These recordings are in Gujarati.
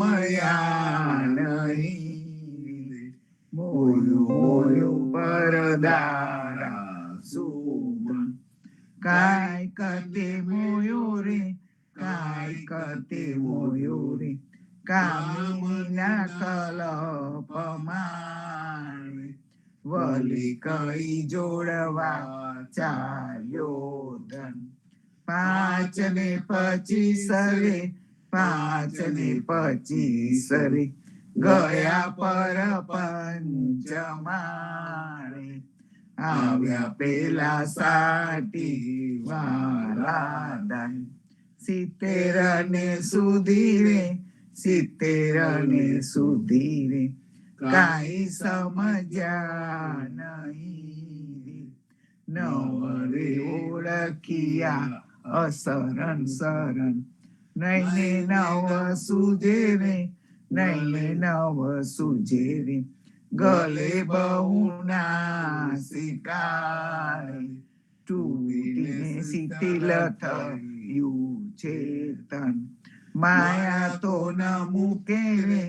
સમયા નહીં, મોયું મોયું પરદારા સુમન, કાય કરતે મોયો રે, કાય કરતે મોયો રે, કામિના કલપમાં વલી કઈ જોડવા ચાલ્યો ધન, 5 ને 25 રે, 5 ને 25 રે, ગયા પર પંચમારે, આવ્યા પેલા સાટી વાળા દાન, 70 ને સુધી રે, 70 ને સુધી રે, કાઈ સમજ્યા નહીં, નવરે ઓળખિયા અસરણ શરણ, નૈને નવ સુજે રે, નૈને નવ સુજે રે, ગલે બહુના શિકારે, તૂટીને શીતલ થયું ચેતન, માયા તો ન મૂકે રે,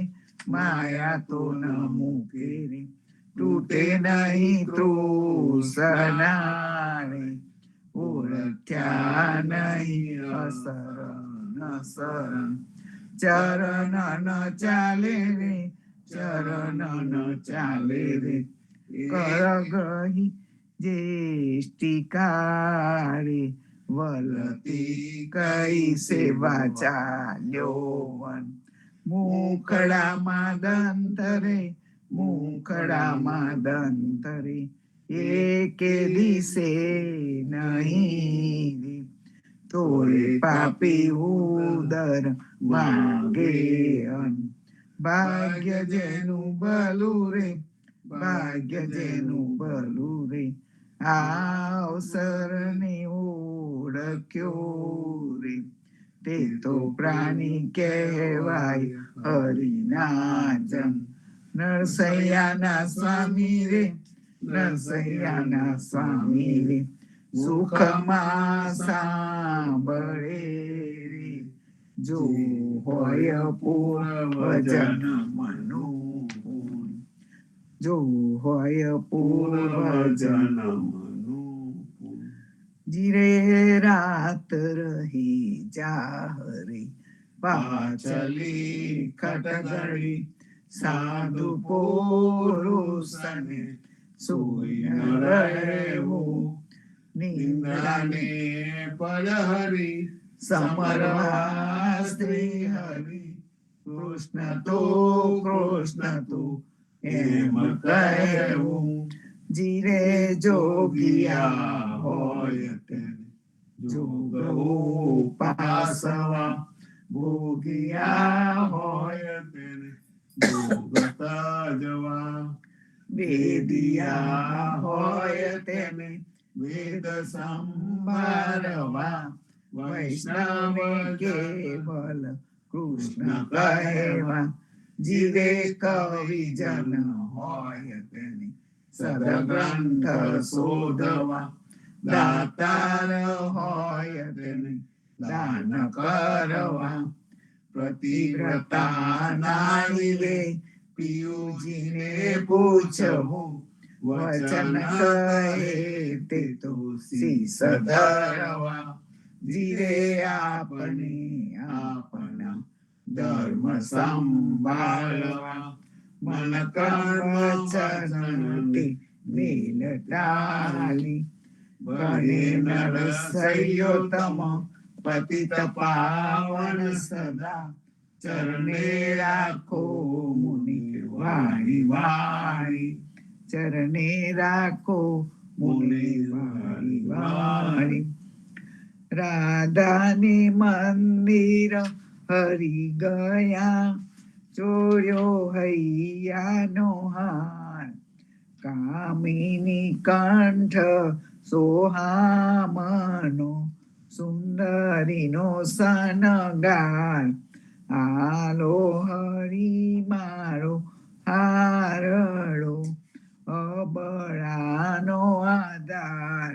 માયા તો ન મૂકે રે, તૂટે નહીં તૃષનારે, ઓળખ્યા નહીં અસરણ શરણ, ચરણ ન ચાલે રે, ચરણ ન ચાલે રે, કરગહી જેષ્ટિકારે, વલતી કઈ સેવા ચાલ્યો વન, મુખડામાં દંત રે, મુખડામાં દંત રે, એકે દિશે નહીં રે, તોય પાપી ઉદર માંગે અન, ભાગ્ય જેનું ભલું રે, ભાગ્ય જેનું ભલું રે, આ અવસરને ઓળખ્યો રે, તે તો પ્રાણી કહેવાય હરિના જન, નરસૈયાના સ્વામી રે, નરસૈયાના સ્વામી રે, સુખમાં સાંભળે રે, જો હોય પૂર્વજન મનું, જો હોય પૂર્વજન મનું, જીરે રાત રહી જાહરે, પાછલી ખટગડી, સાધુ પુરુષને સુઈ ન રહેવું, નિંદ્રાને પલહરી, સમરવા સ્ત્રી હરી, કૃષ્ણ તો એમ કહેવું, જીરે જોગિયા હોય તેને જોગ ઉપાસવા, ભોગિયા હોય તેને ભોગતા જવા, વેદિયા હોય તેને વેદ સંભાળવા, વૈષ્ણવ કેવલ કૃષ્ણ કહેવા, જીવે કવિજન હોય તેને સદગ્રંથ શોધવા, દાતાર હોય તેને દાન કરવા, પ્રતિવ્રતા નારીવે પિયુજીને પૂછવું, વચન કહે તે તો શીશ ધરવા, જીરે આપણે આપણા ધર્મ સંભાળવા, મન કર્મ ચરણથી મેલ ટાળી, બને નરસૈયો તમ પતિત પાવન સદા, ચરણે રાખો મુનિ વાણી વાણી, ચરણે રાખો મુનિ વાણી વાણી, રાધાને મંદિર હરી ગયા, ચોર્યો હૈયાનો હાર, કામિની કંઠ સોહામનો, સુંદરીનો સનગાર, આલો હરી મારો હારડો, અબળાનો આધાર,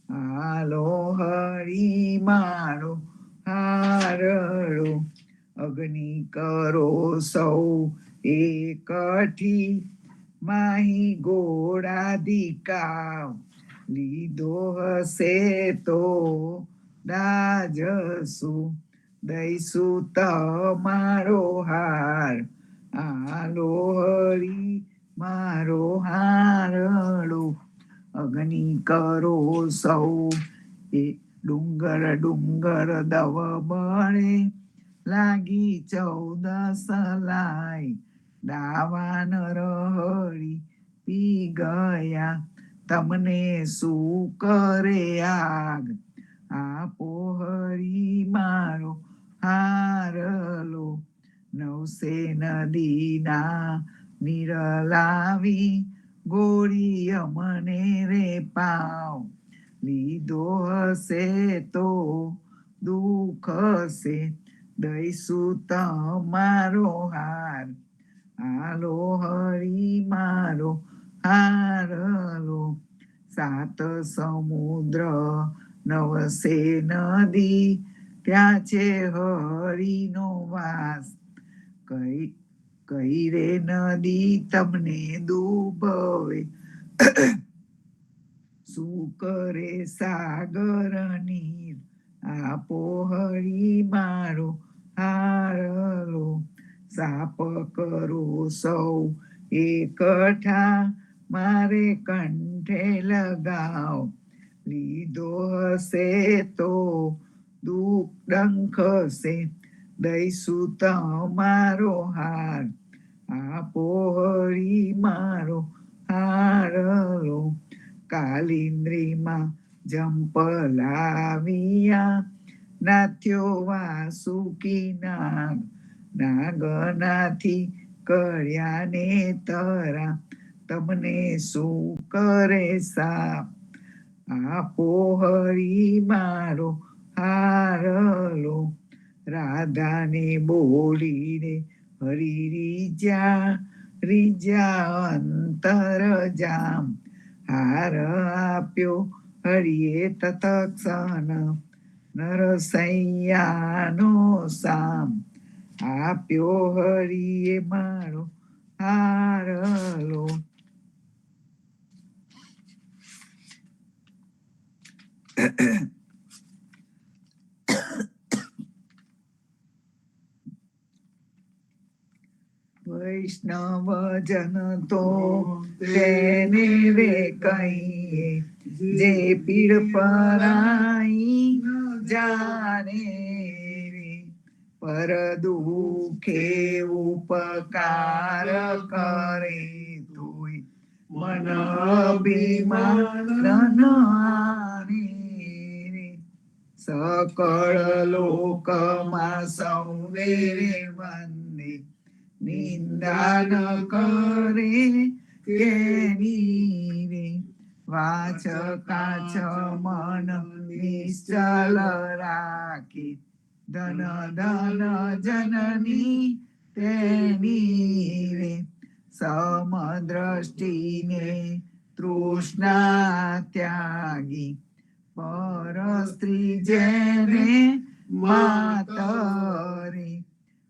આલો હરી મારો હારડો, અગ્નિ કરો સૌ એકઠી માહી ગોળા દીકાવ લીધો હશે તો દાજસુ દઈશું તમારો હાર આલો હરી મારો હારડો અગ્નિ કરો સૌ એ ડુંગર ડુંગર દવ બળે લાગી 14 લાય દાવાન રહરી પી ગયા તમને શું કરે આગ આપો હરી મારો હારલો નવસે નદીના નીર લાવી ગોળી અમને રે પાવ લીધો હશે તો દુઃખ હશે દઈશું તમારો હાર આલો હરી મારો હારલો 7 સમુદ્ર 9 નદી ત્યાં છે હરિનો વાસ કઈ રે નદી તમને ડૂબવે શું કરે સાગર નીર આપો હરી મારો હારલો સાપ કરો સૌ એકઠા મારે કંઠે લગાવ લીધો હશે તો દુઃખ ડંખશે દઈશું તમારો હાર આપો હરી મારો હારલો કાલિન્દ્રીમાં જંપલાવ્યા નાથ્યો વાસુકી નાગ નાગનાથી કર્યા ને તરા તમને શું કરે સાપ આપો હરી મારો હારલો રાધાને બોલીને હરી રીજા અંતર જામ હાર આપ્યો હરિએ તત્ક્ષણ નરસૈયાનો સામ આપ્યો હરિએ મારો હારલો વૈષ્ણવ જન તો તેને રે કહીએ જે પીડ પરાઈ જાને રે પર દુખે ઉપકાર કરે તોય મન અભિમાન આને રે સકળ લોકમાં સૌને રે વંદે નિંદા ન કરે કેની રે વાચ કાચ મન નિશ્ચલ રાખી ધન ધન જનની તેની રે સમદ્રષ્ટિને તૃષ્ણા ત્યાગી પર સ્ત્રી જેને માતરે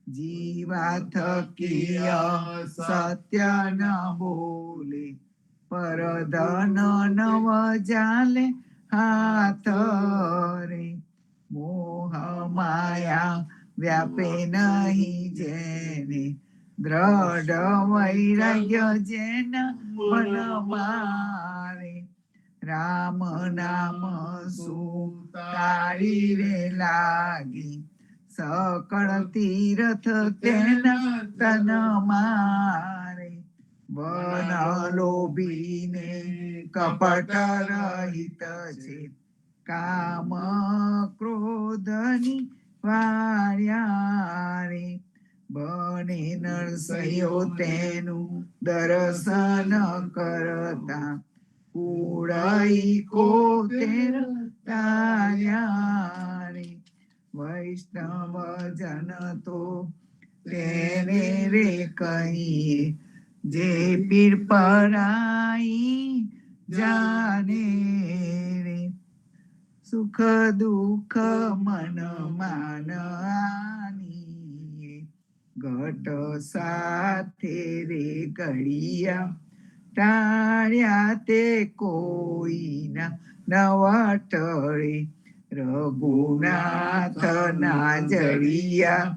જીવા થકી સત્ય ન બોલે પર ધન નવ જાલે હાથ રે મોહ માયા વ્યાપે નહીં જેને દ્રઢ વૈરાગ્ય જેન મન મારે રામ નામ સુતારી રે લાગી સકળ તીર્થ તેના તન મારે વન લોભીને કપટ રહિત છે કામ ક્રોધની વાર્યારે બને નરસૈયો તેનું દર્શન કરતા કુળઈ કોતેર તાર્યારે વૈષ્ણવ જન તો તેને રે કહીએ જે પીર પરાઈ જાને રે સુખ દુઃખ મન માન આની ઘટ સાથે રે ઘડિયા ટાળ્યા તે કોઈના નવટળે રઘુનાથ ના જડિયા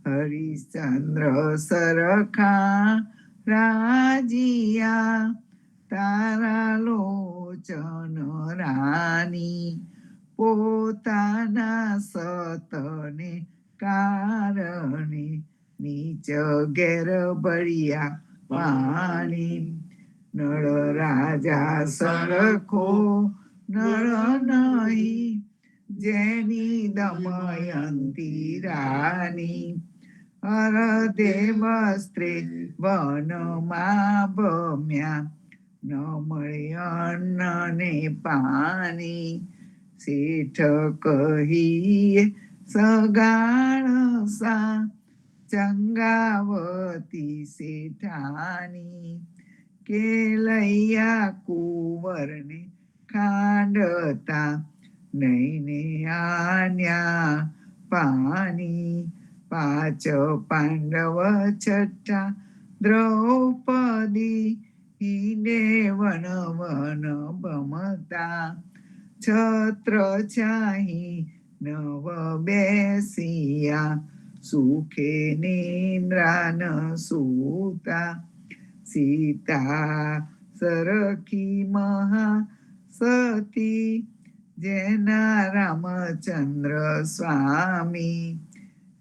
હરિશ્ચંદ્ર સરખા રાજીયા તારા લોચન રાની પોતાના સતને કારણે નીચ ઘેર ભળ્યા પાણી નળ રાજા સરખો નળ નહીં જેની દમયંતી રાની હરદેવ સ્ત્રી વનમાં ભમ્યા ન મળે અન્ન ને પાણી શેઠ કહીએ સગાળ સા ચંગાવતી શેઠાની કે લૈયા કુંવરને ખાંડતા નઈને આન્યા પાણી પાંચ પાંડવ છઠ્ઠા દ્રૌપદી હિને વન વન ભમતા છત્ર છાહી નવ બેસિયા સુખે નિદ્રાન સૂતા સીતા સરખી મહા સતી જેના રામચંદ્ર સ્વામી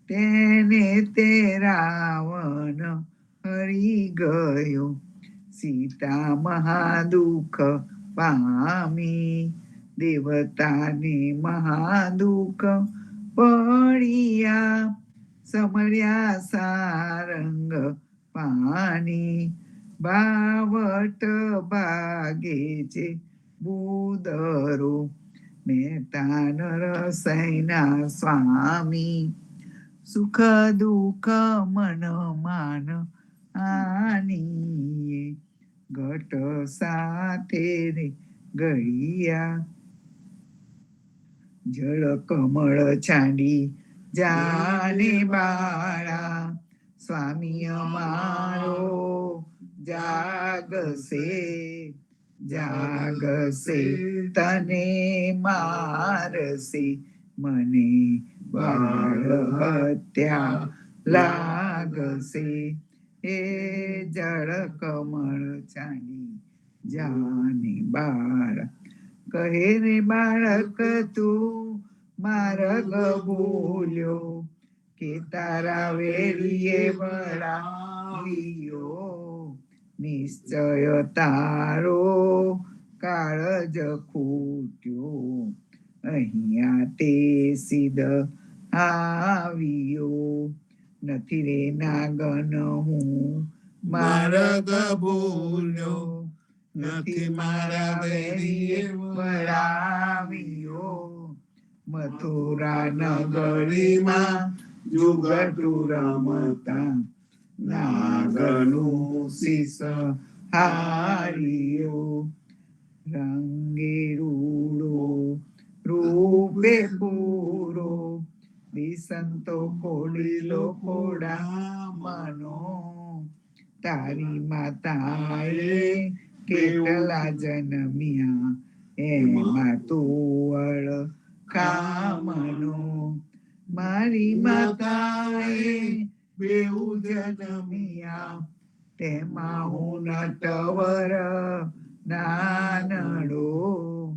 તેને તે રાવણ હરી ગયો સીતા મહાદુઃખ પામી દેવતાને મહાદુઃખ પડ્યા સમર્યા સારંગ પાણી બાવટ ભાગે છે બુદરો મહેતા નરસૈના સ્વામી સુખ દુઃખ મન માન આની ઘટ સાથે રે ગળિયા જળ કમળ છાંડી જાને બાળા સ્વામી અમારો જાગશે જાગશે તને મારશે મને બાળ હત્યા લાગશે એ જળ કમળ છાંડી જાને બાળા કહે રે બાળક તું માર્ગ ભૂલ્યો કે તારા વેલીએ વળાવ્યો નિશ્ચય તારો કાળજ ખૂટ્યો અહીંયા તે સિદ્ધ આવ્યો નથી રે નાગન હું માર્ગ ભૂલ્યો નથી મારા વેલીએ વળાવ્યો મથુરા નગરીમાં જુગટુ રમતા નાગનું શીશ હાર્યો રંગે રૂડો રૂપે પૂરો દિસંતો કોડીલો કોડા મનો તારી માતાએ કેટલા જન્મ્યા એમાં તુવળ કામનો મારી માતાએ બેઉ જન્મ્યા તેમાં હું નટવર નાનડો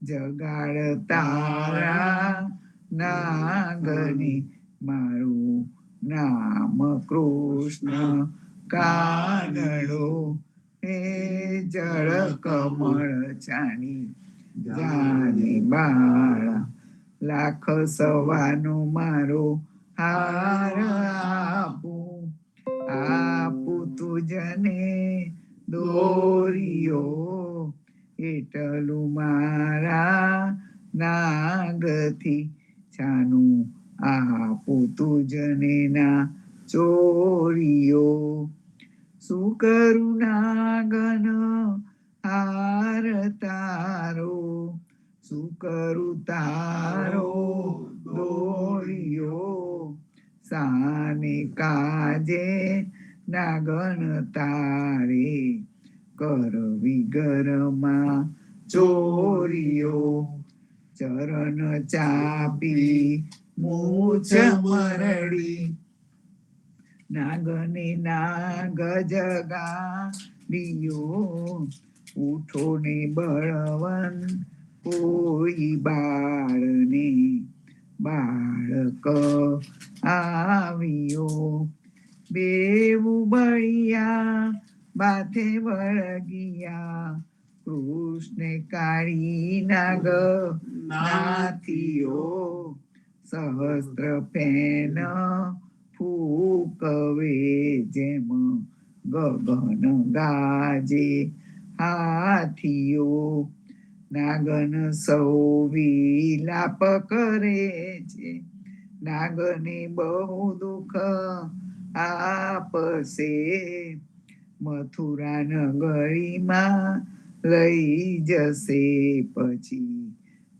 જગાડ તારા નાગની મારું નામ કૃષ્ણ કાનડો હે જળ કમળ છાણી જાને બાળા લાખ સવાનો મારો હાર આપું આપું તુજને દોરિયો એટલું મારા નાગથી છાનું આપું તુજને ના ચોરિયો શું કરું નાગન હાર તારો શું કરું તારો દોરિયો સાને કાજે નાગન તારે કરવી ઘરમાં ચોરીઓ ચરણ ચાપી મૂછ મરડી નાગને નાગ જગાડ્યો ઉઠો ને બળવન કોઈ બાળને બાળક આવ્યો બેવું બળિયા બાથે વળગિયા કૃષ્ણ કાળી નાગ નાથીઓ સહસ્ત્ર પેન ફૂકવે જેમ ગગન ગાજે હાથીઓ નાગન સૌ વિલાપ કરે છે નાગને બહુ દુઃખ આપશે મથુરા નગરીમાં લઈ જશે પછી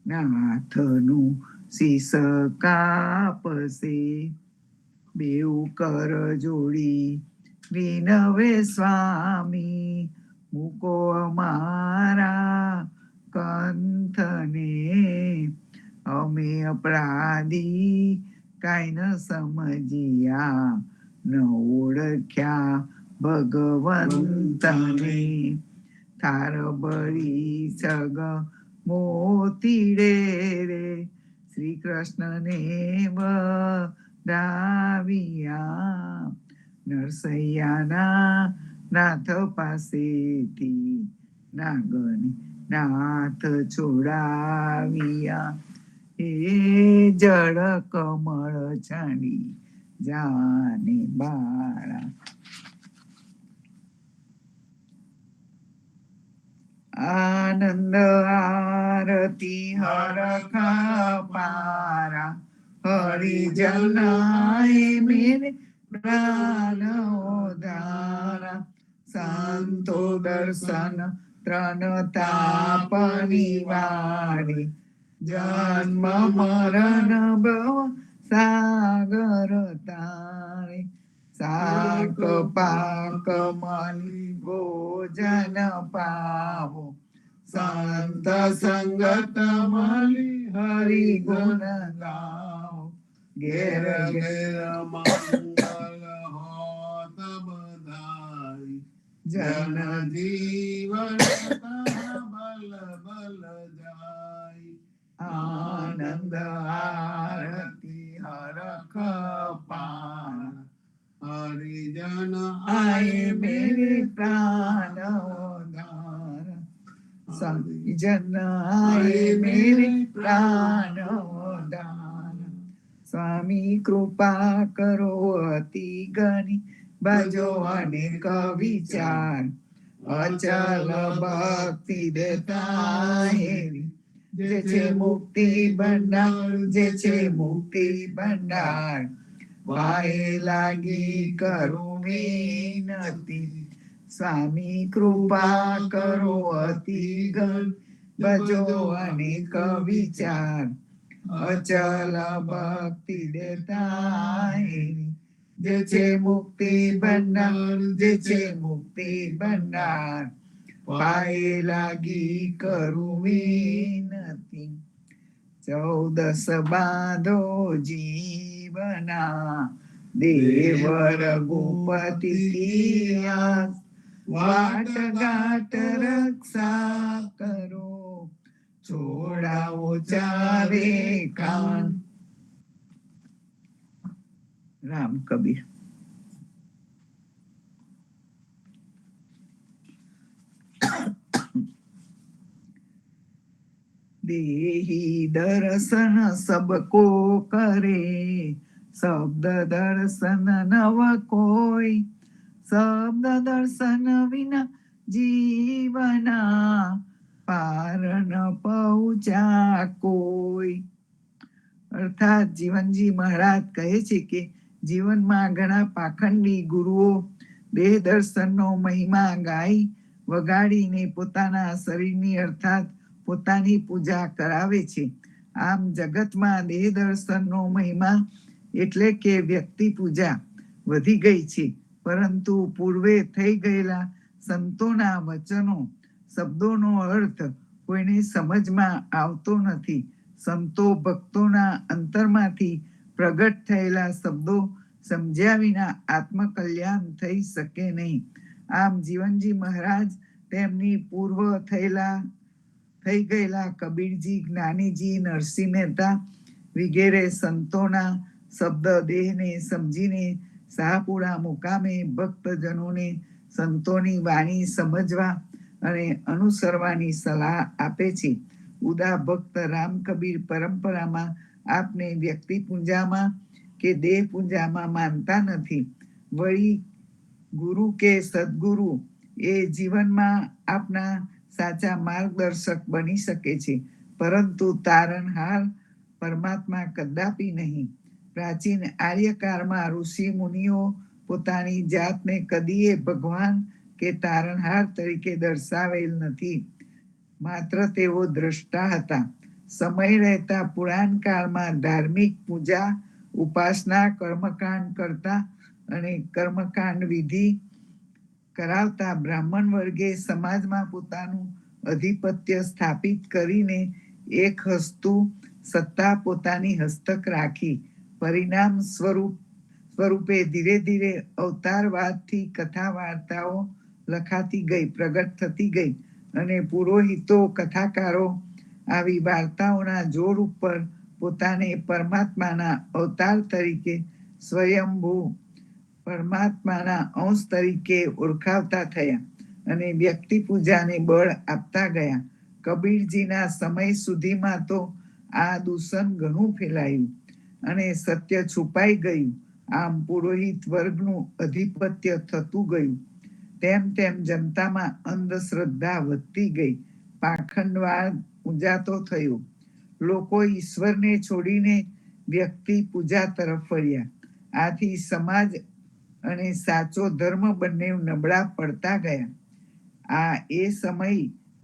નાથનું શીશ કાપશે બેઉ કર જોડી વિનવે સ્વામી મૂકો અમારા કંથને અમે અપરાધી કાંઈ ન સમજ્યા ન ઓળખ્યા ભગવંતને થાર બળી સગ મોતીડે રે શ્રી કૃષ્ણને વદાવ્યા નરસૈયાના નાથ પાસેથી નાગને નાથ છોડાવ્યા એ જળ કમળ છાંડી જાને બાળા આનંદ આરતી હરખા પારા હરિજનાએ મેરે પ્રાણ ઉધારા સંતો દર્શન ત્રણ તાપ નિવારે જન્મ મરણ ભવ સાગર તારે સાક પાક મલી ભોજન પાવો સંત સંગત મલી હરિ ગુણ ગાઓ ઘેર ઘેર મંગલ હોત બધાઈ જન જીવન બલ બલ જાય આનંદ આરતી હરખ પાન હરિજન આય મેરે પ્રાણ ઉધાર જન આય મેરે પ્રાણ ઉધાર સ્વામી કૃપા કરો અતિ ગની ભજો અનેક વિચાર અચલ ભક્તિ દેતા હેરી જે છે મુક્તિ ભંડાર જે છે મુક્તિ ભંડાર વાહે લાગી કરું વિનતી સ્વામી કૃપા કરો અતિ ગણ ભજો અનેક વિચાર અચલ ભક્તિ દેતા જે છે મુક્તિ ભંડાર જે છે મુક્તિ ભંડાર પાએ લાગી કરું વિનતી 14 બાંધો જીવના દેવ રઘુપતિ કિયા વાટ ઘાટ રક્ષા કરો છોડાવો ચારે કાન રામ કબીર દેહી દર્શન સબકો કરે શબ્દ દર્શન નવ કોઈ શબ્દ દર્શન વિના જીવના પાર ન પહોંચા કોઈ અર્થાત જીવનજી મહારાજ કહે છે કે જીવનમાં ઘણા પાખંડી ગુરુઓ દેહ દર્શનનો મહિમા ગાઈ વગાડીને પોતાના શરીરની અર્થાત પોતાની પૂજા કરાવે છે. આમ જગતમાં દેહ દર્શનનો મહિમા એટલે કે વ્યક્તિ પૂજા વધી ગઈ છે, પરંતુ પૂર્વે થઈ ગયેલા સંતોના વચનો શબ્દોનો અર્થ કોઈને સમજમાં આવતો નથી. સંતો ભક્તોના અંતરમાંથી પ્રગટ થયેલા શબ્દો સમજ્યા વિના આત્મકલ્યાણ થઈ શકે નહીં. આમ જીવનજી મહારાજ તેમની પૂર્વ થઈ ગયેલા કબીરજી, જ્ઞાનીજી, નરસિંહ મહેતા વગેરે સંતોના શબ્દ દેહને સમજીને શાહપુરા મુકામે ભક્તજનોને સંતોની વાણી સમજવા અને અનુસરવાની સલાહ આપે છે. ઉદા ભક્ત રામ કબીર પરંપરામાં આપને વ્યક્તિ પૂજામાં કે દેહ પૂજામાં માનતા નથી. વળી ગુરુ કે સદગુરુ એ જીવનમાં આપના સાચા માર્ગદર્શક બની શકે છે, પરંતુ તારણહાર પરમાત્મા કદાપી નહીં. પ્રાચીન આર્યકાળમાં ઋષિ મુનિઓ પોતાની જાતને કદીએ ભગવાન કે તારણહાર તરીકે દર્શાવેલ નથી, માત્ર તેઓ દ્રષ્ટા હતા. સમય રહેતા પુરાણ કાળમાં ધાર્મિક પૂજા, ઉપાસના, કર્મકાંડ કરતા અને કર્મકાંડ વિધિ કરાવતા બ્રાહ્મણ વર્ગે સમાજમાં પોતાનું અધિપત્ય સ્થાપિત કરીને એક હસ્તુ સત્તા પોતાની હસ્તક રાખી. પરિણામ સ્વરૂપે ધીરે ધીરે અવતારવાદથી કથા વાર્તાઓ લખાતી ગઈ, પ્રગટ થતી ગઈ અને પુરોહિતો, કથાકારો આવી વાર્તાઓના જોર ઉપર પોતાને પરમાત્માના અવતાર તરીકે, સ્વયંભૂ પરમાત્માના અંશ તરીકે ઓળખાવતા થયા અને વ્યક્તિ પૂજાને બળ આપતા ગયા. કબીરજીના સમય સુધીમાં તો આ દૂષણ ઘણું ફેલાયું અને સત્ય છુપાઈ ગયું. આમ પુરોહિત વર્ગનું અધિપત્ય થતું ગયું. તેમ તેમ જનતામાં અંધશ્રદ્ધા વધતી ગઈ. પાખંડવાદ પૂજાતો થયો. લોકો ઈશ્વરને છોડીને વ્યક્તિ પૂજા તરફ વળ્યા. આથી સમાજ અને સાચો ધર્મ બંને નબળા પડતા ગયા. આ એ સમય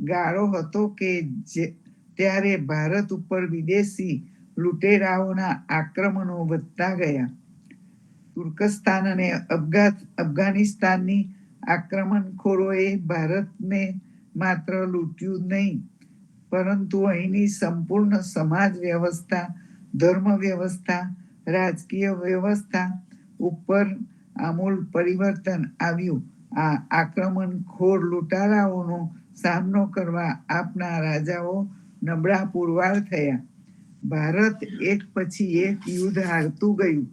ગાળો હતો કે ત્યારે ભારત ઉપર વિદેશી લૂંટેરાઓના આક્રમણો વધતા ગયા. તુર્કસ્તાન અને અફઘાનિસ્તાનની આક્રમણખોરોએ ભારતને માત્ર લૂંટ્યું જ નહીં, પરંતુ અહીંની સંપૂર્ણ સમાજ વ્યવસ્થા, ધર્મ વ્યવસ્થા, રાજકીય વ્યવસ્થા ઉપર આમૂલ પરિવર્તન આવ્યું. આ આક્રમણખોર લૂંટારાઓનો સામનો કરવા આપના રાજાઓ નબળા પુરવાર થયા. ભારત એક પછી એક યુદ્ધ હારતું ગયું.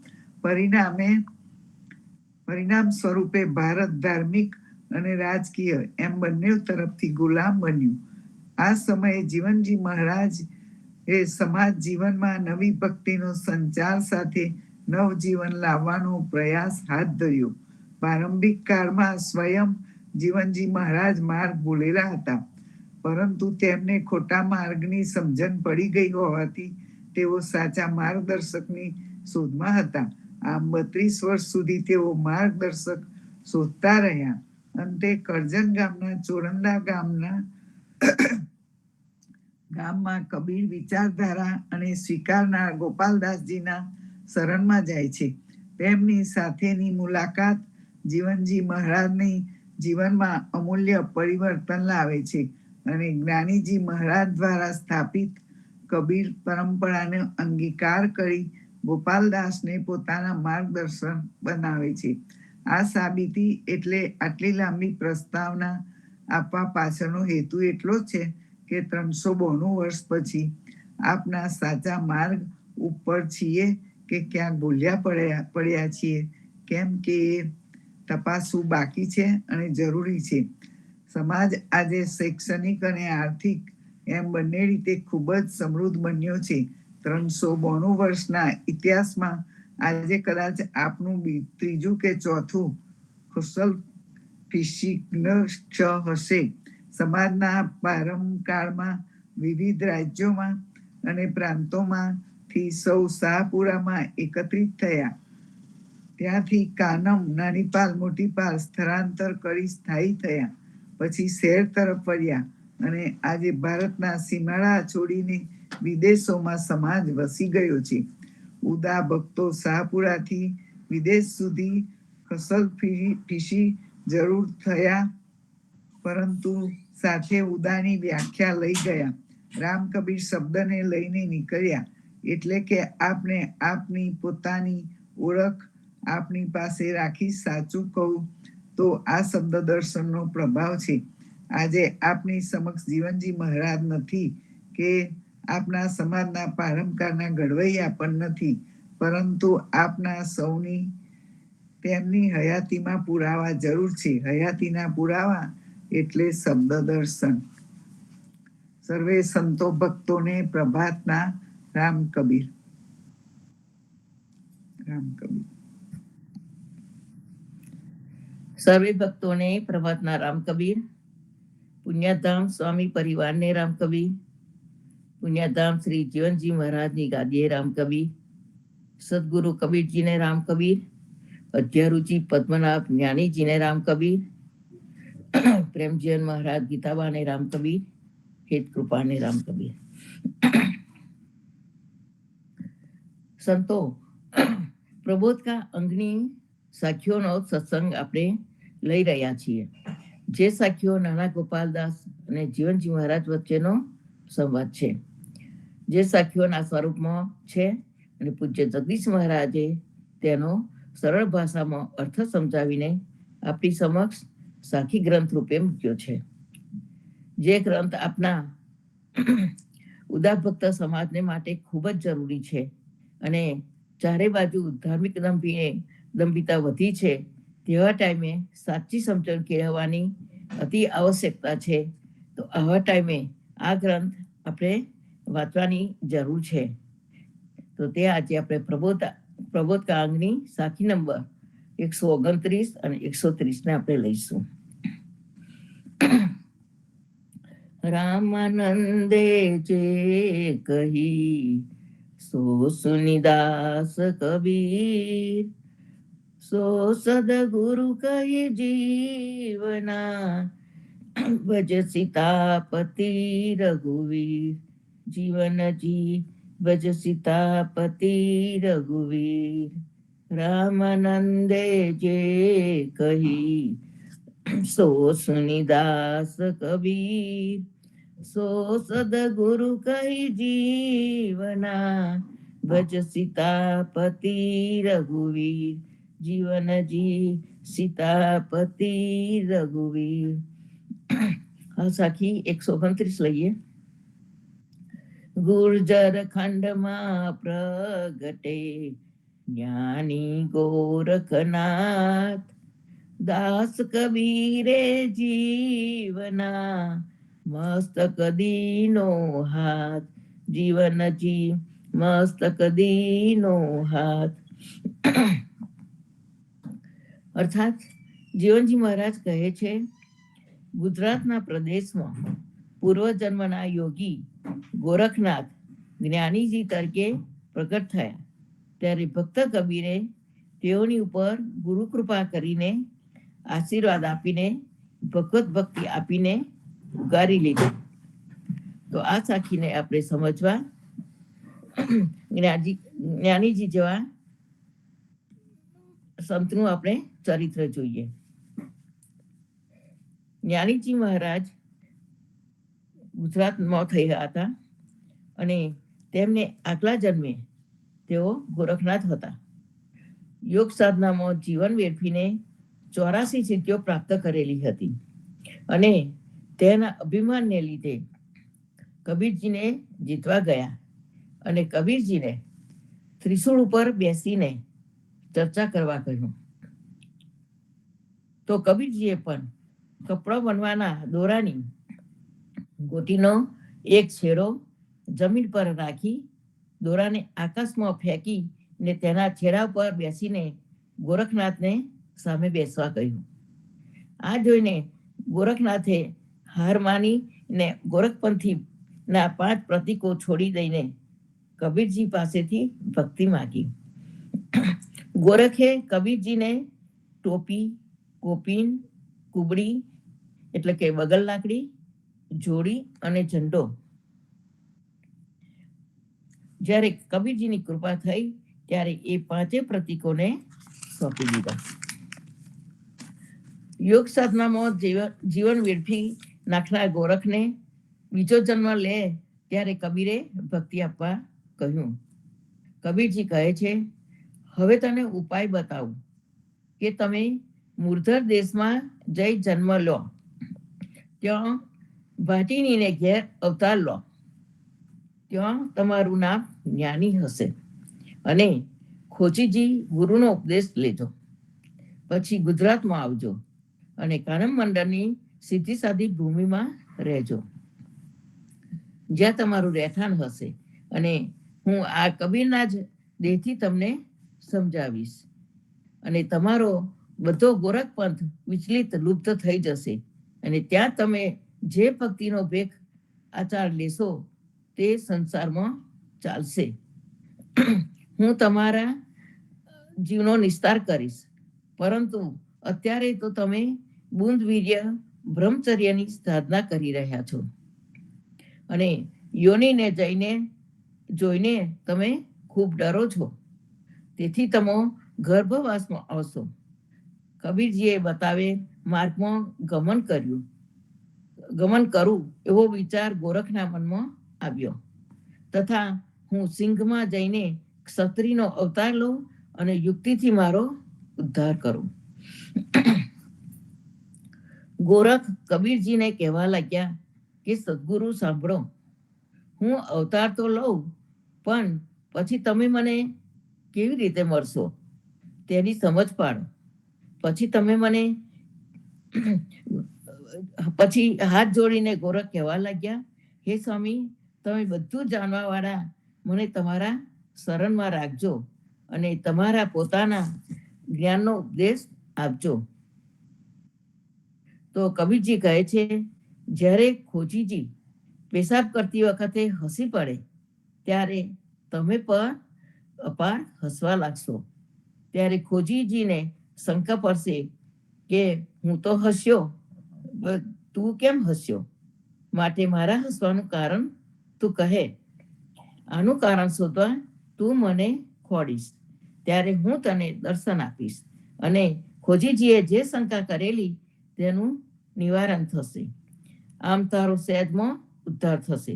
પરિણામ સ્વરૂપે ભારત ધાર્મિક અને રાજકીય એમ બંને તરફથી ગુલામ બન્યું. આ સમયે જીવનજી મહારાજ એ સમાજ જીવનમાં નવી ભક્તિનો સંચાર સાથે નવજીવન લાવવાનો પ્રયાસ હાથ ધર્યો. પ્રારંભિક કાળમાં સ્વયં જીવનજી મહારાજ માર્ગ ભૂલેલા હતા, પરંતુ તેમને ખોટા માર્ગની સમજણ પડી ગઈ હોવાથી તેઓ સાચા માર્ગદર્શકની શોધમાં હતા. આમ 32 વર્ષ સુધી તેઓ માર્ગદર્શક શોધતા રહ્યા. અંતે કરજણ ગામના ચોરંદા ગામમાં કબીર વિચારધારા અને સ્વીકારનાર ગોપાલદાસજીના શરણમાં જાય છે. તેમની સાથેની મુલાકાત જીવનજી મહારાજની જીવનમાં અમૂલ્ય પરિવર્તન લાવે છે અને જ્ઞાનીજી મહારાજ દ્વારા સ્થાપિત કબીર પરંપરાનો અંગીકાર કરી ગોપાલદાસને પોતાના માર્ગદર્શન બનાવે છે. આ સાબિતી એટલે આટલી લાંબી પ્રસ્તાવના આપવા પાછળનો હેતુ એટલો જ છે કે 392 વર્ષ પછી આપના સાચા માર્ગ ઉપર છીએ કે ક્યાંક ભૂલ્યા પડ્યા છીએ, કેમ કે તપાસવું બાકી છે અને જરૂરી છે. સમાજ આજે શૈક્ષણિક અને આર્થિક એમ બંને રીતે ખૂબ જ સમૃદ્ધ બન્યો છે. 392 વર્ષના ઇતિહાસમાં આજે કદાચ આપનું ત્રીજું કે ચોથું કુશલ ફિશિગ્ન હશે. સમાજના પ્રારંભ કાળમાં વિવિધ રાજ્યોમાં અને પ્રાંતોમાંથી સૌ શાહપુરામાં એકત્રિત થયા. ત્યાંથી કાનમ, નાનીપાલ, મોટીપાલ સ્થળાંતર કરી સ્થાયી થયા. પછી શહેર તરફ વળ્યા અને આજે ભારતના સીમાડા છોડીને વિદેશોમાં સમાજ વસી ગયો છે. ઉદા ભક્તો શાહપુરાથી વિદેશ સુધી ખસલ ફીસી જરૂર થયા, પરંતુ સાથે ઉદાની વ્યાખ્યા લઈ ગયા. રામ કબીર શબ્દને લઈને નીકળ્યા, એટલે કે આપને આપની પોતાની ઓળખ આપની પાસે રાખી. સાચું કહું તો આ શબ્દ દર્શનનો પ્રભાવ છે. આજે આપની સમક્ષ જીવનજી મહારાજ નથી કે આપના સમાજના પારંપરના ઘડવૈયા પણ નથી, પરંતુ આપના સૌની તેમની હયાતીમાં પુરાવા જરૂર છે. હયાતીના પુરાવા એટલે શબ્દ દર્શન. સર્વે સંતો ભક્તોને પ્રભાતના રામ કબીર. રામ કબીર. સર્વે ભક્તોને પ્રભાતના રામ કબીર. પુણ્યધામ સ્વામી પરિવારને રામ કબીર. પુણ્યધામ શ્રી જીવનજી મહારાજની ગાદીએ રામ કબીર. સદગુરુ કબીરજીને રામ કબીર. અધ્યારુચિ પદ્મનાભ જ્ઞાનીજીને રામ કબીર. પ્રેમજીવન મહારાજ ગીતાબાને રામ કબીર. હેત કૃપાને રામ કબીર. સંતો, પ્રબોધકા અંગની સાખીઓનો સત્સંગ આપણે લઈ રહ્યા છીએ. જે સાખીઓ નાના ગોપાલદાસ અને જીવનજી મહારાજ વચ્ચેનો સંવાદ છે, જે સાખીઓના સ્વરૂપમાં છે અને પૂજ્ય જગદીશ મહારાજે તેનો સરળ ભાષામાં અર્થ સમજાવીને આપણી સમક્ષ સાખી ગ્રંથ રૂપે મૂક્યો છે. જે ગ્રંથ આપના ઉદાર ભક્ત સમાજને માટે ખૂબ જ જરૂરી છે અને ચારે બાજુ ધાર્મિક દંભિતા વધી છે તેવા ટાઈમે સાચી સમજણ કેળવવાની અતિ આવશ્યકતા છે. તો આવા ટાઈમે આ ગ્રંથ આપણે વાંચવાની જરૂર છે. તો તે આજે આપણે પ્રબોધકા અંગની સાખી નંબર 129 અને 130 ને આપણે લઈશું. રામાનંદે જે કહી સો સુનિદાસ કબીર, સો સદગુરુ કહી જીવના, ભજ સીતાપતિ રઘુવીર. જીવનજી ભજ સીતાપતિ રઘુવીર. રામાનંદે જે કહી સો સુનિદાસ કબીર, સો સદગુરુ કહી જીવના, ભજ સીતાપતિ રઘુવીર. જીવનજી સીતાપતિ રઘુવીર. આ સાખી 129 લઈએ. ગુર્જર ખંડમાં પ્રગટે જ્ઞાની ગોરખનાથ, દાસ કબીરે જીવના, મસ્તક દીનો હાથ. જીવનજી મસ્તક દીનો હાથ. અર્થાત જીવનજી મહારાજ કહે છે, ગુજરાતના પ્રદેશમાં પૂર્વજન્મના યોગી ગોરખનાથ જ્ઞાનીજી તરીકે પ્રગટ થયા, ત્યારે ભક્ત કબીરે તેઓની ઉપર ગુરુ કૃપા કરીને આશીર્વાદ આપીને ભગવત ભક્તિ આપીને ઉગારી લીધી. તો આ સાખીને આપણે સમજવા જ્ઞાનીજી જેવા સંતનું આપણે ચરિત્ર જોઈએ. જ્ઞાનીજી મહારાજ ગુજરાતમાં થયા હતા અને તેમને આગલા જન્મે તેઓ ગોરખનાથ હતા. યોગ સાધનામાં જીવન વેઠવીને 84 સિદ્ધિઓ પ્રાપ્ત કરેલી હતી અને તેના અભિમાનને લીધે કબીરજીને જીતવા ગયા અને કબીરજીને ત્રિશૂળ ઉપર બેસીને ચર્ચા કરવા કહ્યું. તો કબીરજીએ પણ કપડો બનવાના દોરાની ગોટીનો એક છેડો જમીન પર રાખી દોરાને આકાશમાં ફેંકી ને તેના છેડા પર બેસીને ગોરખનાથને સામે બેસવા કહ્યું. આ જોઈને ગોરખનાથે હાર માની ને ગોરખપંથી ના 5 પ્રતીકો છોડી દઈને કબીરજી પાસેથી ભક્તિ માંગી. ગોરખે કબીરજીને ટોપી, કોપીન, કુબડી એટલે કે વગલ લાકડી, જોડી અને ઝંડો. જ્યારે કબીરજીની કૃપા થઈ ત્યારે એ 5 પ્રતીકોને સોંપી દીધા. યોગ સાધનામાં જીવન વેડફી નાખનાર ગોરખને બીજો જન્મ લે ત્યારે કબીરે ભક્તિ આપવા કહ્યું. કબીરજી કહે છે, હવે તને ઉપાય બતાવું કે તમે મૂર્ધર દેશમાં જઈ જન્મ લો, ત્યાં ભાટીનીને ઘેર અવતાર લો, ત્યાં તમારું નામ જ્ઞાની હશે અને ખોચીજી ગુરુનો ઉપદેશ લેજો. પછી ગુજરાતમાં આવજો અને કાનમ મંડળની સીધી સાધી ભૂમિમાં રહેજો, જ્યાં તમારું રહેઠાણ હશે અને હું આ કબીરના જ દેહથી તમને સમજાવીશ અને તમારો બધો ગોરખ પંથ વિચલિત લુપ્ત થઈ જશે અને ત્યાં તમે જે ભક્તિનો ભેખ આચાર લેશો તે સંસારમાં ચાલશે. હું તમારા જીવનો નિસ્તાર કરીશ, પરંતુ અત્યારે તો તમે બુંદ વીર્ય બ્રહ્મચર્યની સાધના કરી રહ્યા છો અને યોનિને જોઈને તમે ખૂબ ડરો છો, તેથી તમે ગર્ભવાસમાં આવશો. કબીરજીએ બતાવે માર્ગમાં ગમન કરું એવો વિચાર ગોરખના મનમાં આવ્યો તથા હું સિંહમાં જઈને ક્ષત્રિયનો અવતાર લઉં અને યુક્તિથી મારો ઉદ્ધાર કરું. ગોરખ કબીરજીને કહેવા લાગ્યા કે સદગુરુ સાંભળો, હું અવતાર તો લઉં, પણ પછી તમે મને કેવી રીતે મળશો તેની સમજ પાડો. પછી હાથ જોડીને ગોરખ કહેવા લાગ્યા, હે સ્વામી, તમે બધું જાણવા વાળા મને તમારા શરણમાં રાખજો અને તમારા પોતાના જ્ઞાનનો ઉપદેશ આપજો. તો કબીરજી કહે છે, જ્યારે ખોજીજી પેશાબ કરતી વખતે હસી પડે ત્યારે તમે પણ અપાર હસવા લાગશો. ત્યારે ખોજીજીને શંકા પડશે કે હું તો હસ્યો, તું કેમ હસ્યો? માટે મારા હસવાનું કારણ તું કહે. આનું કારણ શોધવા તું મને ખોડીશ, ત્યારે હું તને દર્શન આપીશ અને ખોજીજીએ જે શંકા કરેલી તેનું નિવારણ થશે. આમ તારો સહેજમાં ઉદ્ધાર થશે.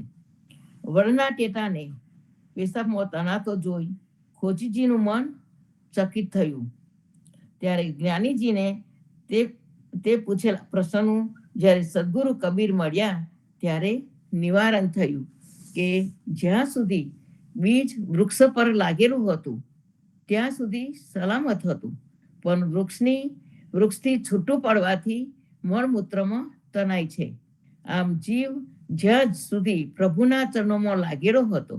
વડના ટેટાને પેશાબમાં તણાતો જોઈ ખોજીજીનું મન ચકિત થયું. ત્યારે જ્ઞાનીજીને તે પૂછેલા પ્રશ્નનું જ્યારે સદગુરુ કબીર મળ્યા ત્યારે નિવારણ થયું કે જ્યાં સુધી બીજ વૃક્ષ પર લાગેલું હતું ત્યાં સુધી સલામત હતું, પણ વૃક્ષથી છૂટું પડવાથી મળમૂત્રમાં તણાય છે. આમ જીવ જ્યાં સુધી પ્રભુના ચરણોમાં લાગેલો હતો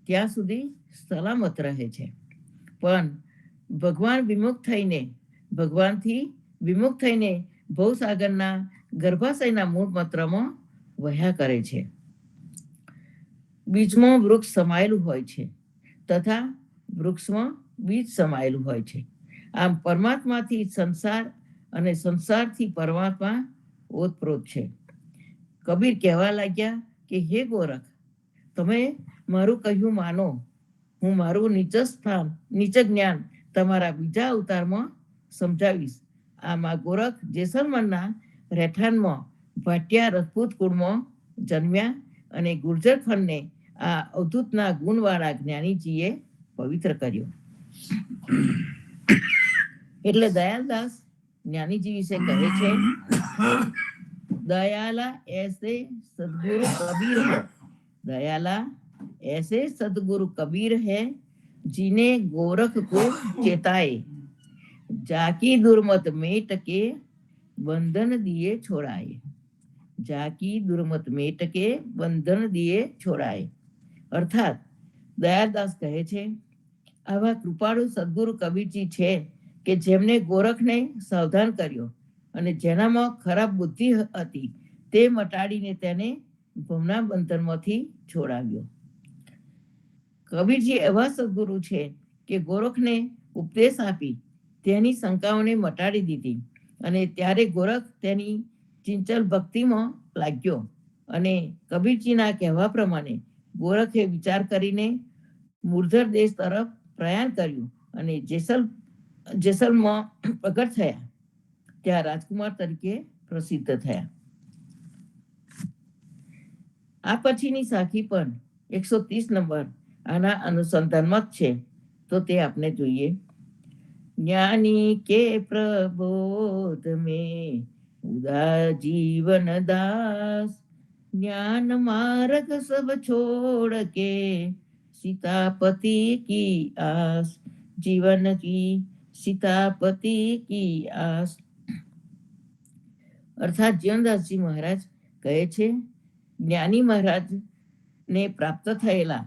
ત્યાં સુધી સલામત રહે છે, પણ ભગવાનથી વિમુખ થઈને ભવસાગરના ગર્ભાશયના મૂળમંત્રમાં વહ્યા કરે છે. બીજમાં વૃક્ષ સમાયેલું હોય છે તથા વૃક્ષમાં બીજ સમાયેલું હોય છે. આમ પરમાત્માથી સંસાર અને સંસારથી પરમાત્મા ઓતપ્રોત છે. કબીર કહેવા લાગ્યા કે હે ગોરખ, તમે મારું કહ્યું માનો, હું મારું નીચ જ્ઞાન તમારા બીજા અવતારમાં સમજાવીશ. આમાં ગોરખ જેસલમરના રહેઠાણમાં ભાટિયા રજપૂત કુળમાં જન્મ્યા અને ગુર્જર ખંડને આ અવધૂતના ગુણવાળા જ્ઞાનીજીએ પવિત્ર કર્યો. એટલે દયાલદાસ જ્ઞાનીજી વિશે કહે છે, दयाला ऐसे सदगुरु कबीर है, दयाला ऐसे सदगुरु कबीर है जिन्हें गोरख को चेताए, जाकी दुर्मत मेट के बंधन दिए छोड़ाए, जाकी दुर्मत मेट के बंधन दिए छोड़ाए. અર્થાત દયાદાસ કહે છે, આવા કૃપાળુ સદગુરુ કબીરજી છે કે જેમને ગોરખને સાવધાન કર્યો અને જેનામાં ખરાબ બુદ્ધિ હતી તે મટાડીને તેને ભવના બંધનમાંથી છોડાવ્યો. કબીરજી એવા સદગુરુ છે કે ગોરખને ઉપદેશ આપી તેની શંકાઓને મટાડી દીધી અને ત્યારે ગોરખ તેની ચંચલ ભક્તિમાં લાગ્યો અને કબીરજીના કહેવા પ્રમાણે ગોરખે વિચાર કરીને મૂર્ધર દેશ તરફ પ્રયાણ કર્યું અને જેસલમાં પ્રગટ થયા, ત્યાં રાજકુમાર તરીકે પ્રસિદ્ધ થયા. આ પછીની સાખી પણ 130 નંબર આના અનુસંધાનમાં જ છે, તો તે આપણે જોઈએ. જ્ઞાની કે પ્રબોધ में उदा जीवन दास, ज्ञान मार्ग सब छोड़ के सीतापति की आस, जीवन की सीतापति की आस. અર્થાત જીવનદાસજી મહારાજ કહે છે, જ્ઞાની મહારાજ ને પ્રાપ્ત થયેલા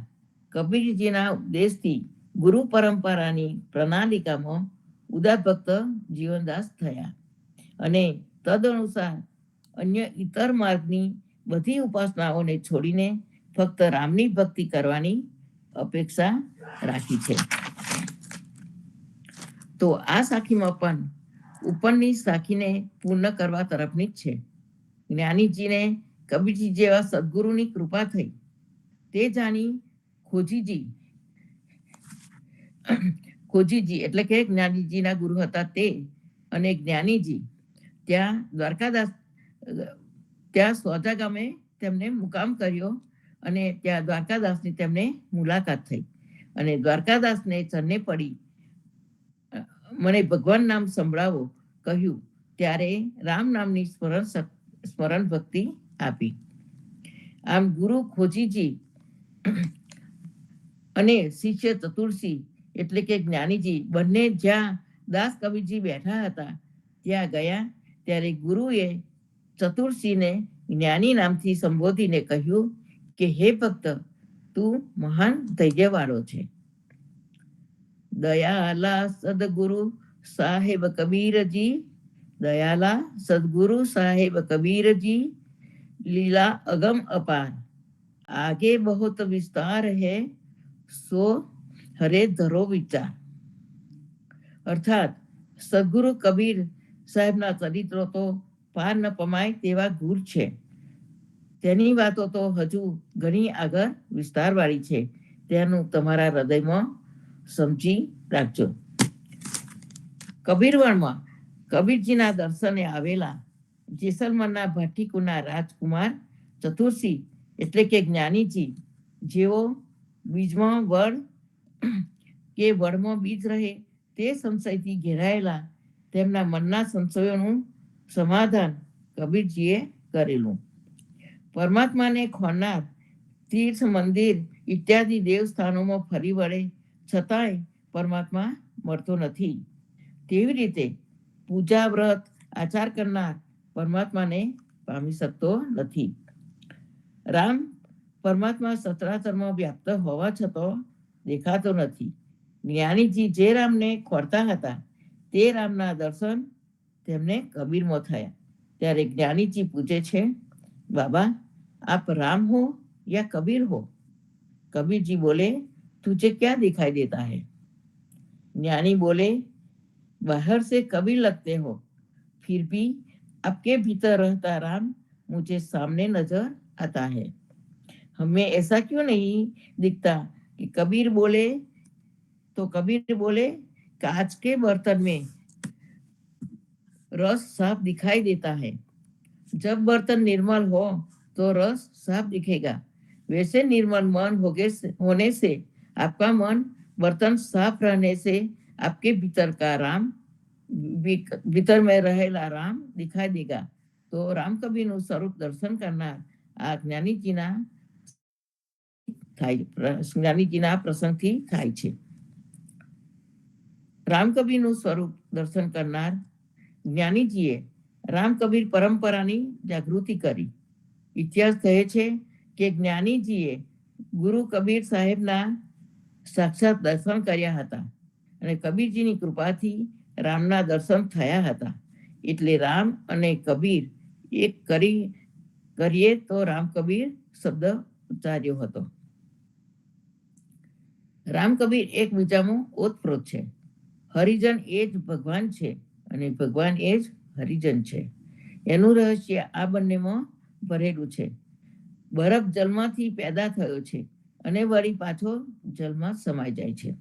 કબીરજીના ઉપદેશથી ગુરુ પરંપરાની પ્રણાલિકામાં ઉદાર ભક્ત જીવનદાસ થયા અને તદનુસાર અન્ય ઇતર માર્ગની બધી ઉપાસનાઓને છોડીને ફક્ત રામની ભક્તિ કરવાની અપેક્ષા રાખી છે. તો આ સાખીમાં પણ ઉપરની સાખીને પૂર્ણ કરવા તરફની જ છે. જ્ઞાનીજીને કબીરજી જેવા સદગુરુની કૃપા થઈ તે જાણી ખોજીજી એટલે કે જ્ઞાનીજીના ગુરુ હતા તે અને જ્ઞાનીજી ત્યાં સોજા ગામે તેમને મુકામ કર્યો અને ત્યાં દ્વારકાદાસની તેમને મુલાકાત થઈ અને દ્વારકાદાસને ચરણે પડી મને ભગવાન નામ સંભળાવો કહ્યું, ત્યારે રામ નામની સ્મરણ ભક્તિ આપી. આમ ગુરુ ખોજીજી અને શિષ્ય ચતુર્સી એટલે કે જ્ઞાનીજી બંને જ્યાં દાસ કબીરજી બેઠા હતા ત્યાં ગયા, ત્યારે ગુરુએ ચતુર્સીને જ્ઞાની નામથી સંબોધીને કહ્યું કે હે ભક્ત, તું મહાન ધૈર્યવાળો છે. દયાલા સદગુરુ સાહેબ કબીરજી, દયાલા સદગુરુ સાહેબ કબીરજી, લીલા અગમ અપાર, આગે બહુત વિસ્તાર હૈ, સો હરે ધરો વિચાર. અર્થાત સદગુરુ કબીર સાહેબના ચરિત્રો તો પાર ન પમાય તેવા ગૂઢ છે, તેની વાતો તો હજુ ઘણી આગળ વિસ્તારવાળી છે, તેનું તમારા હૃદયમાં સમજી રાખજો. કબીરવનમાં કબીરજીના દર્શને આવેલા જેસલમરના ભાટીકુના રાજકુમાર ચતુર્સી એટલે કે જ્ઞાનીજી, જેઓ બીજમાં વડ કે વડમાં બીજ રહે તે સંશયથી ઘેરાયેલા તેમના મનના સંશયોનું સમાધાન કબીરજીએ કરેલું. પરમાત્માને ખોરનાર તીર્થ, મંદિર ઇત્યાદિ દેવસ્થાનોમાં ફરી વળે છતાંય પરમાત્મા મળતો નથી. તેવી રીતે પૂજા, વ્રત, આચાર કરનાર પરમાત્માને પામી શકતો નથી. રામ પરમાત્મા સચરાચરમાં વ્યાપ્ત હોવા છતાં દેખાતો નથી. જ્ઞાનીજી જે રામને ખોરતા હતા તે રામના દર્શન તેમને કબીરમાં થયા. ત્યારે જ્ઞાનીજી પૂછે છે, બાબા આપ રામ હો યા કબીર હો? કબીરજી બોલે, तुझे क्या दिखाई देता है? ज्ञानी बोले, बाहर से कबीर लगते हो, फिर भी आपके भीतर रहता राम मुझे सामने नजर आता है. हमें ऐसा क्यों नहीं दिखता कि कबीर बोले कांच के बर्तन में रस साफ दिखाई देता है. जब बर्तन निर्मल हो तो रस साफ दिखेगा. वैसे निर्मल मन होने से आपका मन बर्तन साफ रहने से आपके भीतर का राम, भीतर में रहेला राम दिखाई देगा. तो राम कबीर નું સ્વરૂપ દર્શન કરનાર આ જ્ઞાનીજીના પ્રસંગથી થાય છે. રામ કબીરનું સ્વરૂપ દર્શન કરનાર જ્ઞાનીજીએ રામ કબીર પરંપરાની જાગૃતિ કરી. ઇતિહાસ કહે છે કે જ્ઞાનીજીએ ગુરુ કબીર સાહેબના સાક્ષાત દર્શન કર્યા હતા અને કબીરજીની કૃપાથી રામના દર્શન થયા હતા. એટલે રામ અને કબીર એક કરીએ તો રામ કબીર શબ્દ ઉચ્ચાર્યો હતો. રામ કબીર એકબીજામાં ઓતપ્રોત છે. હરિજન એ જ ભગવાન છે અને ભગવાન એ જ હરિજન છે. એનું રહસ્ય આ બંનેમાં ભરેલું છે. બરફ જલમાંથી પેદા થયો છે અને વળી પાછો જલમાં સમાઈ જાય છે.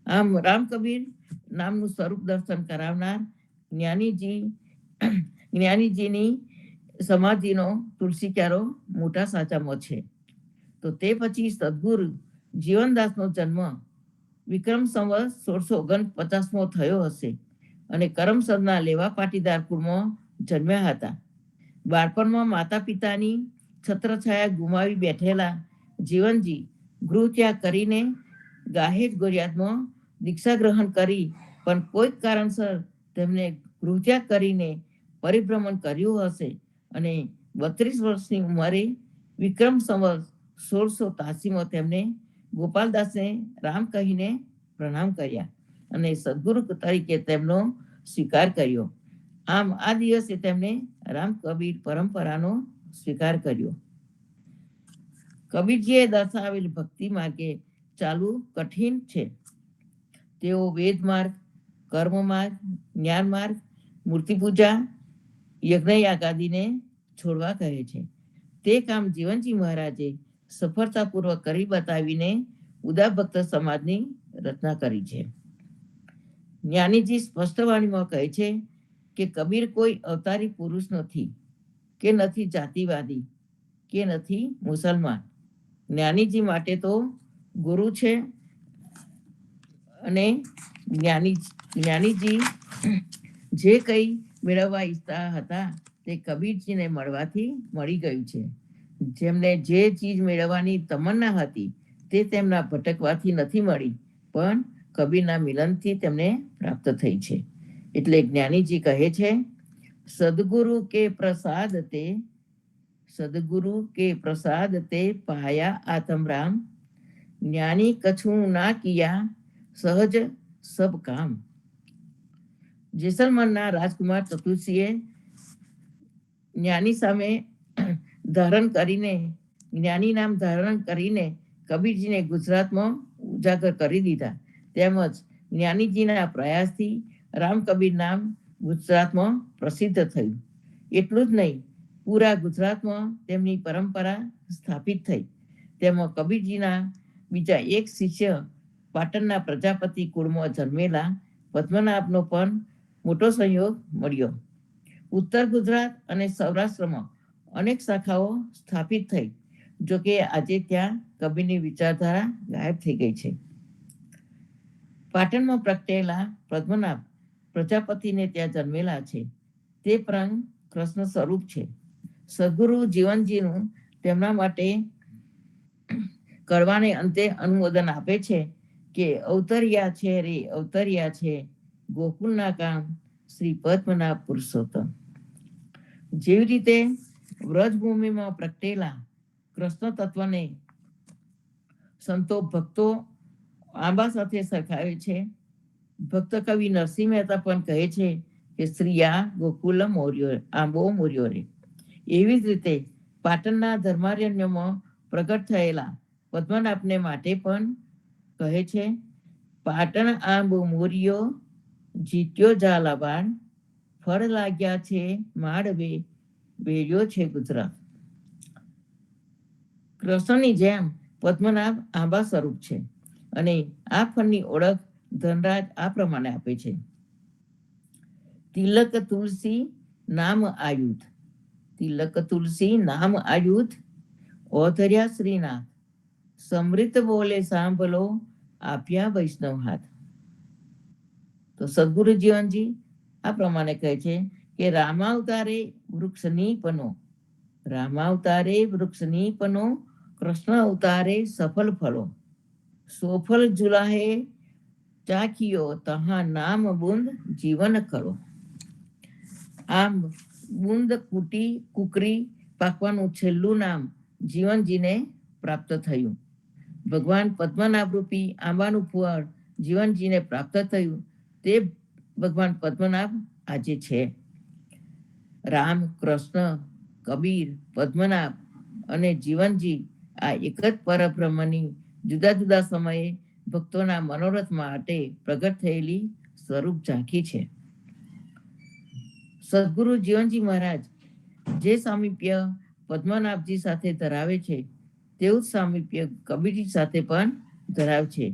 આમ રામ કબીર નામનું સ્વરૂપ દર્શન કરાવનાર જ્ઞાનીજીની સમાધિનો તુલસી ક્યારો મોટા સાચામાં છે. તો તે પછી સદગુરુ જીવનદાસનો જન્મ વિક્રમ સંવત 1649 થયો હશે અને કરમસદના લેવા પાટીદાર કુળમાં જન્મ્યા હતા. બાળપણમાં માતા પિતાની છત્રછાયા ગુમાવી બેઠેલા જીવનજી ગૃહ ત્યાગ કરીને ગાહેજ ગોરિયાદમાં દીક્ષા ગ્રહણ કરી, પણ કોઈક કારણસર તેમને ગૃહ ત્યાગ કરીને પરિભ્રમણ કર્યું હશે અને 32 વર્ષની ઉંમરે વિક્રમ સંવત 1683 તેમને ગોપાલદાસને રામ કહીને પ્રણામ કર્યા અને સદગુરુ તરીકે તેમનો સ્વીકાર કર્યો. આમ આ દિવસે તેમણે રામ કબીર પરંપરાનો સ્વીકાર કર્યો. કબીરજીએ દર્શાવેલ ભક્તિ માર્ગે ચાલવું કઠિન છે. તેઓ વેદ માર્ગ, કર્મ માર્ગ, જ્ઞાન માર્ગ, મૂર્તિ પૂજા, યજ્ઞયાગાદિને છોડવા કહે છે. તે કામ જીવનજી મહારાજે સફળતાપૂર્વક કરી બતાવીને ઉદાર ભક્ત સમાજની રચના કરી છે. જ્ઞાનીજી સ્પષ્ટ વાણીમાં કહે છે કે કબીર કોઈ અવતારી પુરુષ નથી, કે નથી જાતિવાદી, કે નથી મુસલમાન. જ્ઞાનીજી માટે તો ગુરુ છે અને જ્ઞાનીજી જે કંઈ મેળવવા ઈચ્છતા હતા તે કબીરજીને મળવાથી મળી ગયું છે. જેમને જે ચીજ મેળવવાની તમન્ના હતી તે તેમના ભટકવાથી નથી મળી, પણ કબીરના મિલનથી તેમને પ્રાપ્ત થઈ છે. એટલે જ્ઞાનીજી કહે છે, સદગુરુ કે પ્રસાદ તે પાયા આત્મ રામ, જ્ઞાની કછું ના કિયા સહજ સબ કામ. જેસલમરના રાજકુમાર ચતુરસિંહે જ્ઞાની નામ ધારણ કરીને કબીરજીને ગુજરાતમાં ઉજાગર કરી દીધા. તેમજ જ્ઞાનીજીના પ્રયાસથી રામ કબીર નામ ગુજરાતમાં પ્રસિદ્ધ થયું. એટલું જ નહીં, પૂરા ગુજરાતમાં તેમની પરંપરા સ્થાપિત થઈ. તેમાં કબીરજીના બીજા એક શિષ્ય પાટણના પ્રજાપતિ કુળમાં જન્મેલા પદ્મનાભનો પણ મોટો સહયોગ મળ્યો. ઉત્તર ગુજરાત અને સૌરાષ્ટ્રમાં અનેક શાખાઓ સ્થાપિત થઈ. જોકે આજે ત્યાં કબીરની વિચારધારા ગાયબ થઈ ગઈ છે. પાટણમાં પ્રગટેલા પદ્મનાભ પ્રજાપતિને ત્યાં જન્મેલા છે. તે પણ કૃષ્ણ સ્વરૂપ છે. સદગુરુ જીવનજીનું તેમના માટે કરવાને અંતે અનુમોદન આપે છે કે અવતર્યા છે રે અવતર્યા છે, ગોકુળના કામ શ્રી પદ્મનાભ પુરુષોત્તમ. જેવી રીતે વ્રજભૂમિમાં પ્રગટેલા કૃષ્ણ તત્વને સંતો ભક્તો આંબા સાથે સરખાવે છે. ભક્ત કવિ નરસિંહ મહેતા પણ કહે છે કે શ્રીયા ગોકુલ આંબો મોર્યો રે. એવી જ રીતે પાટણના ધર્મારણ્યમાં પ્રગટ થયેલા પદ્મનાભને માટે પણ કહે છે, પાટણ આંબો મોર્યો જીત્યો ઝાલાવાડ, ફળ લાગ્યા છે માળવે વેર્યો છે ગુજરાત. કૃષ્ણની જેમ પદ્મનાભ આંબા સ્વરૂપ છે અને આ ફળની ઓળખ ધનરાજ આ પ્રમાણે આપે છે, તિલક તુલસી નામ આયુધ, તિલક તુલસી નામ આયુધ, ઓધર્યા શ્રીનાથ, સમૃદ્ધ બોલે સાંભળો આપ્યા વૈષ્ણવ હાથ. તો સદગુરુ જીવનજી આ પ્રમાણે કહે છે કે રામાવતારે વૃક્ષની પનો, રામાવતારે વૃક્ષની પનો, કૃષ્ણ અવતારે સફળ ફળો, સોફલ જુલાહે ચાખિયો તહા નામ બુંદ જીવન કરો. આમ બુંદ કુકરી પાકવાનું છેલ્લું નામ જીવનજીને પ્રાપ્ત થયું. ભગવાન પદ્મનાભ રૂપી આંબાનું ફળ જીવનજીને પ્રાપ્ત થયું. તે ભગવાન પદ્મનાભ આજે છે. રામ, કૃષ્ણ, કબીર, પદ્મનાભ અને જીવનજી આ એક જ પરબ્રહ્મની જુદા જુદા સમયે ભક્તોના મનોરથ માટે પ્રગટ થયેલી સ્વરૂપ ઝાંખી છે. સદગુરુ જીવનજી મહારાજ જે સામીપ્ય પદ્મનાભજી સાથે ધરાવે છે તેવું જ સામીપ્ય કબીરજી સાથે પણ ધરાવે છે.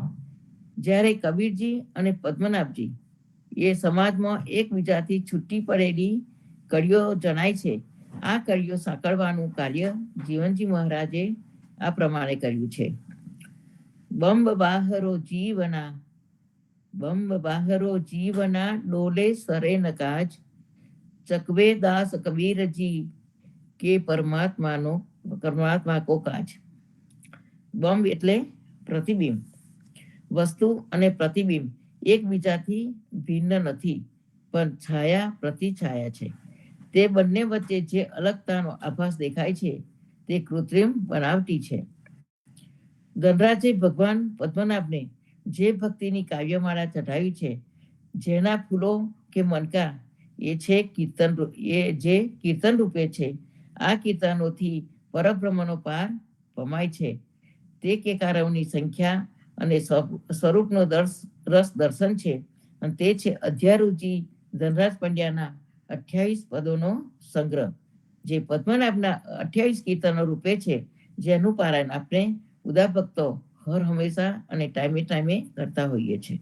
જ્યારે કબીરજી અને પદ્મનાભજી એ સમાજમાં એકબીજાથી છૂટી પડેલી કડીઓ જણાય છે. આ કડીઓ સાંકળવાનું કાર્ય જીવનજી મહારાજે આ પ્રમાણે કર્યું છે. બંબ બાહરો જીવના ડોલે સરે નકાજ, ચકવે દાસ કબીરજી કે પરમાત્મા કો કાજ. બંબ એટલે પ્રતિબિંબ. વસ્તુ અને પ્રતિબિંબ એકબીજાથી ભિન્ન નથી, પણ છાયા પ્રતિછાયા છે. તે બંને વચ્ચે જે અલગતાનો આભાસ દેખાય છે તે કૃત્રિમ બનાવટી છે. ધનરાજે ભગવાન પદ્મનાભને જે ભક્તિની કાવ્યમાળા ચઢાવી છે, જેના ફૂલો કે મનકા એ જે કીર્તન રૂપે છે, આ કીર્તનોથી પરબ્રહ્મનો પાર પમાય છે. તે કેકારોની સંખ્યા અને સ્વરૂપનો રસ દર્શન છે, અને તે છે અધ્યારુચિ ધનરાજ પંડ્યાના 28 પદોનો સંગ્રહ, જે પદ્મનાભના 28 કીર્તનો રૂપે છે, જેનું પારાયણ આપણે ઉદા ભક્તો હર હંમેશા અને ટાઈમે ટાઈમે કરતા હોઈએ છીએ.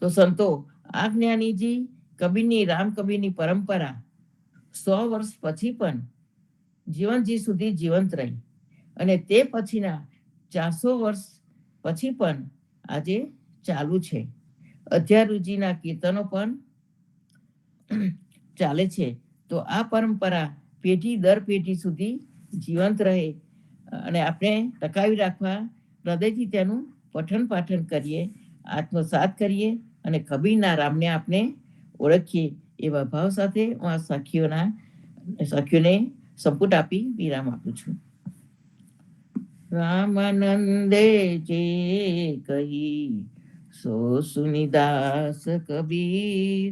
તો સંતો, આ જ્ઞાનીજી કબીરની રામ કબીરની પરંપરા 100 વર્ષ પછી પણ જીવનજી સુધી જીવંત રહી, અને તે પછીના 400 વર્ષ પછી પણ આજે ચાલુ છે. અધ્યારુજીના કીર્તનો પણ ચાલે છે. તો આ પરંપરા પેઢી દર પેઢી સુધી જીવંત રહે અને આપણે ટકાવી રાખવા હૃદયથી તેનું પઠન પાઠન કરીએ, આત્મસાત કરીએ અને કબીરના રામને આપણે ઓળખીએ, એવા ભાવ સાથે હું આ સખીઓને સંપુટ આપી વિરામ આપું છું. રામાનંદે જે કહી સો સુનિદાસ કબીર,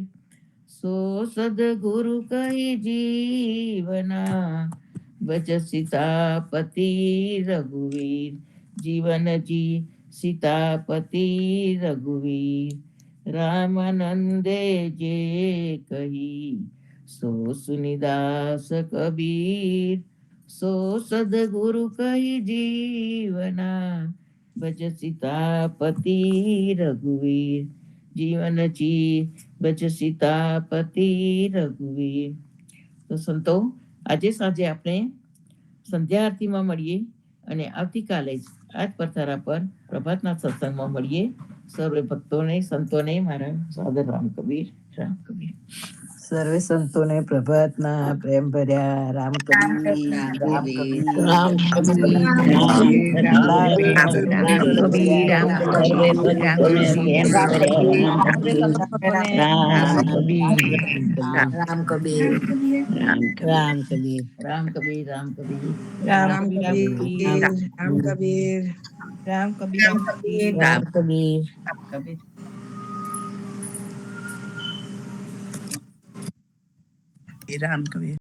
સો સદગુરુ કહી જીવના, ભજ સીતાપતિ રઘુવીર. જીવનજી સીતાપતિ રઘુવીર. રામાનંદે જે કહી સો સુનિદાસ કબીર, સો સદગુરુ કહી જીવના, ભજ સીતાપતિ રઘુવીર. જીવનજી ભજ સીતાપતિ રઘુવીર. તો સંતો, આજે સાંજે આપણે સંધ્યા આરતીમાં મળીએ અને આવતીકાલે જ આ જ પરથારા પર પ્રભાતના સત્સંગમાં મળીએ. સર્વે ભક્તોને સંતોને મારા સાદર રામ કબીર. સર્વે સંતોને પ્રભાતના પ્રેમ ભર્યા રામ કબીર. રામ કબીર, રામ કબીર, રામ કબીર, રામ કબીર. રામ કબીર, રામ કબીર, રામ કબીર, રામ કબીર, રામ કબીર, રામ કબીર. રામ કબીર.